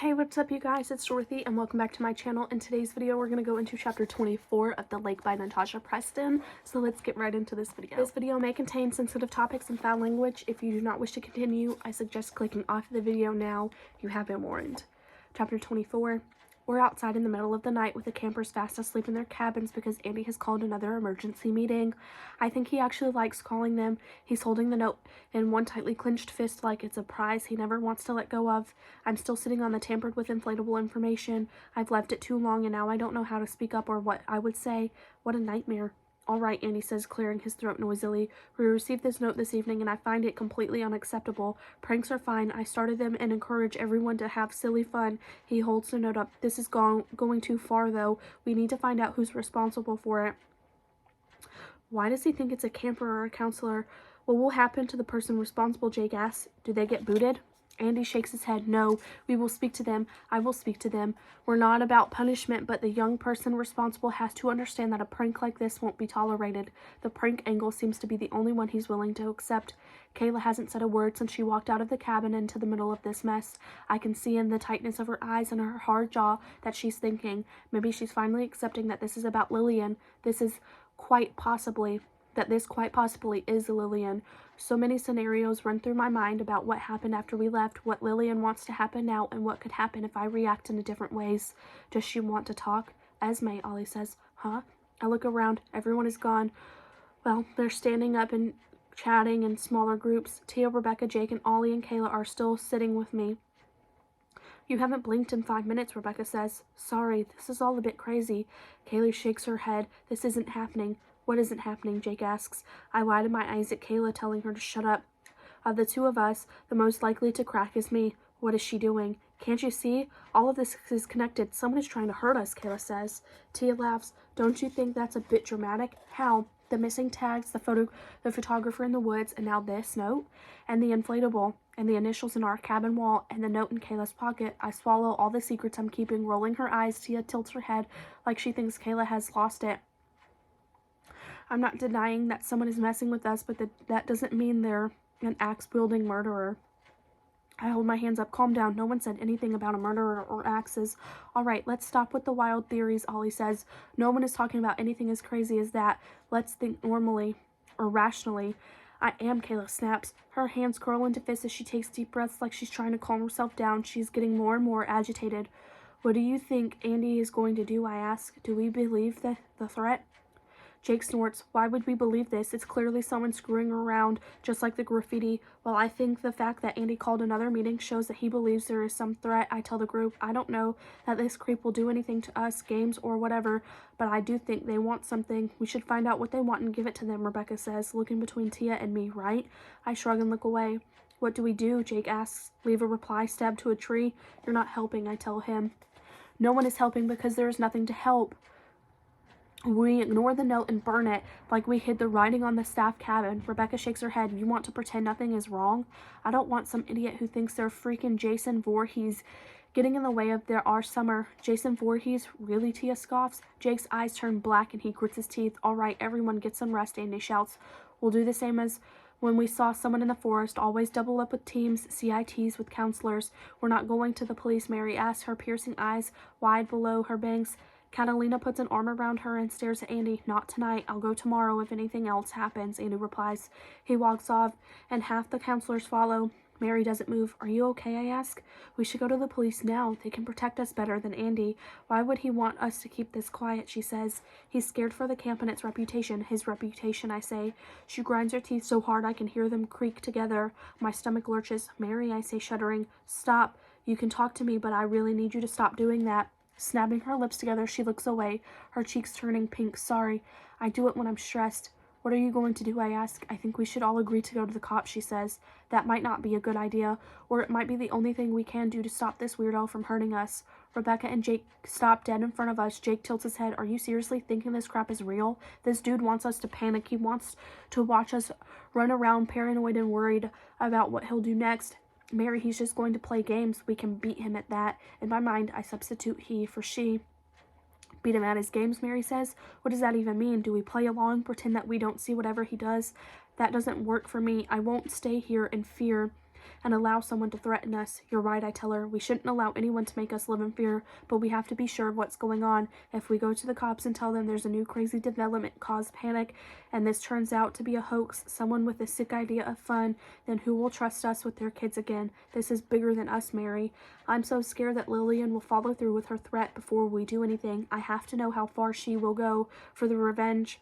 Hey, what's up you guys? It's Dorothy and welcome back to my channel. In today's video, we're going to go into chapter 24 of The Lake by Natasha Preston. So let's get right into this video. This video may contain sensitive topics and foul language. If you do not wish to continue, I suggest clicking off the video now. You have been warned. Chapter 24. We're outside in the middle of the night with the campers fast asleep in their cabins because Andy has called another emergency meeting. I think he actually likes calling them. He's holding the note in one tightly clenched fist like it's a prize he never wants to let go of. I'm still sitting on the tampered with inflatable information. I've left it too long and now I don't know how to speak up or what I would say. What a nightmare. All right, Andy says, clearing his throat noisily. We received this note this evening and I find it completely unacceptable. Pranks are fine. I started them and encourage everyone to have silly fun. He holds the note up. This is going too far, though. We need to find out who's responsible for it. Why does he think it's a camper or a counselor? What will happen to the person responsible, Jake asks. Do they get booted? Andy shakes his head. No, we will speak to them. I will speak to them. We're not about punishment, but the young person responsible has to understand that a prank like this won't be tolerated. The prank angle seems to be the only one he's willing to accept. Kayla hasn't said a word since she walked out of the cabin into the middle of this mess. I can see in the tightness of her eyes and her hard jaw that she's thinking. Maybe she's finally accepting that this is about Lillian. This quite possibly is Lillian. So many scenarios run through my mind about what happened after we left, what Lillian wants to happen now, and what could happen if I react in different ways. Does she want to talk? Esme, Ollie says. Huh? I look around. Everyone is gone. Well, they're standing up and chatting in smaller groups. Tia, Rebecca, Jake, and Ollie and Kayla are still sitting with me. You haven't blinked in 5 minutes, Rebecca says. Sorry, this is all a bit crazy. Kayla shakes her head. This isn't happening. What isn't happening? Jake asks. I widened my eyes at Kayla, telling her to shut up. Of the two of us, the most likely to crack is me. What is she doing? Can't you see? All of this is connected. Someone is trying to hurt us, Kayla says. Tia laughs. Don't you think that's a bit dramatic? How? The missing tags, the photographer in the woods, and now this note, and the inflatable, and the initials in our cabin wall, and the note in Kayla's pocket. I swallow all the secrets I'm keeping. Rolling her eyes, Tia tilts her head like she thinks Kayla has lost it. I'm not denying that someone is messing with us, but that doesn't mean they're an axe-wielding murderer. I hold my hands up. Calm down. No one said anything about a murderer or axes. All right, let's stop with the wild theories, Ollie says. No one is talking about anything as crazy as that. Let's think normally or rationally. I am, Kayla snaps. Her hands curl into fists as she takes deep breaths like she's trying to calm herself down. She's getting more and more agitated. What do you think Andy is going to do? I ask. Do we believe the threat? Jake snorts. Why would we believe this? It's clearly someone screwing around, just like the graffiti. Well, I think the fact that Andy called another meeting shows that he believes there is some threat. I tell the group, I don't know that this creep will do anything to us, games or whatever, but I do think they want something. We should find out what they want and give it to them, Rebecca says, looking between Tia and me, right? I shrug and look away. What do we do? Jake asks. Leave a reply stabbed to a tree? You're not helping, I tell him. No one is helping because there is nothing to help. We ignore the note and burn it like we hid the writing on the staff cabin. Rebecca shakes her head. You want to pretend nothing is wrong? I don't want some idiot who thinks they're freaking Jason Voorhees getting in the way of our summer. Jason Voorhees? Really? Tia scoffs. Jake's eyes turn black and he grits his teeth. All right, everyone get some rest, Andy shouts. We'll do the same as when we saw someone in the forest. Always double up with teams, CITs with counselors. We're not going to the police, Mary asks, her piercing eyes wide below her bangs. Catalina puts an arm around her and stares at Andy. Not tonight. I'll go tomorrow if anything else happens, Andy replies. He walks off, and half the counselors follow. Mary doesn't move. Are you okay? I ask. We should go to the police now. They can protect us better than Andy. Why would he want us to keep this quiet, she says. He's scared for the camp and its reputation. His reputation, I say. She grinds her teeth so hard I can hear them creak together. My stomach lurches. Mary, I say, shuddering. Stop. You can talk to me, but I really need you to stop doing that. Snapping her lips together, she looks away, her cheeks turning pink. Sorry, I do it when I'm stressed. What are you going to do? I ask. I think we should all agree to go to the cops, she says. That might not be a good idea, or it might be the only thing we can do to stop this weirdo from hurting us. Rebecca and Jake stop dead in front of us. Jake tilts his head. Are you seriously thinking this crap is real? This dude wants us to panic. He wants to watch us run around paranoid and worried about what he'll do next. Mary, he's just going to play games. We can beat him at that. In my mind, I substitute he for she. Beat him at his games, Mary says. What does that even mean? Do we play along, pretend that we don't see whatever he does? That doesn't work for me. I won't stay here in fear. and allow someone to threaten us. You're right, I tell her. We shouldn't allow anyone to make us live in fear, but we have to be sure of what's going on. If we go to the cops and tell them there's a new crazy development, cause panic, and this turns out to be a hoax, someone with a sick idea of fun, then who will trust us with their kids again? This is bigger than us, Mary. I'm so scared that Lillian will follow through with her threat before we do anything. I have to know how far she will go for the revenge.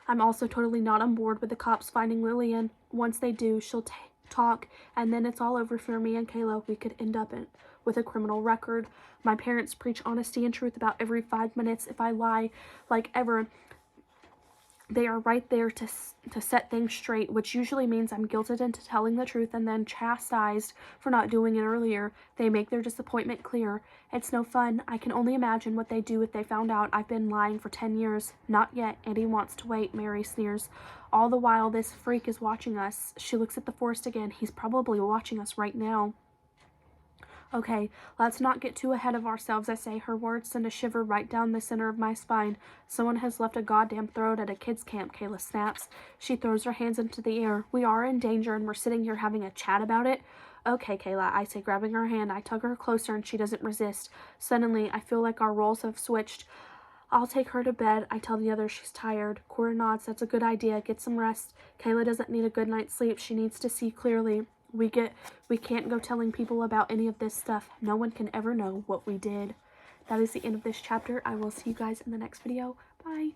I'm also totally not on board with the cops finding Lillian. Once they do, she'll talk, and then it's all over for me and Kayla. We could end up with a criminal record. My parents preach honesty and truth about every 5 minutes. If I lie, like ever, they are right there to set things straight, which usually means I'm guilted into telling the truth and then chastised for not doing it earlier. They make their disappointment clear. It's no fun. I can only imagine what they'd do if they found out I've been lying for 10 years. Not yet. Eddie wants to wait, Mary sneers. All the while, this freak is watching us. She looks at the forest again. He's probably watching us right now. Okay, let's not get too ahead of ourselves, I say. Her words send a shiver right down the center of my spine. Someone has left a goddamn throat at a kids' camp, Kayla snaps. She throws her hands into the air. We are in danger and we're sitting here having a chat about it. Okay, Kayla, I say, grabbing her hand. I tug her closer and she doesn't resist. Suddenly, I feel like our roles have switched. I'll take her to bed. I tell the others she's tired. Cora nods. That's a good idea. Get some rest. Kayla doesn't need a good night's sleep. She needs to see clearly. We can't go telling people about any of this stuff. No one can ever know what we did. That is the end of this chapter. I will see you guys in the next video. Bye.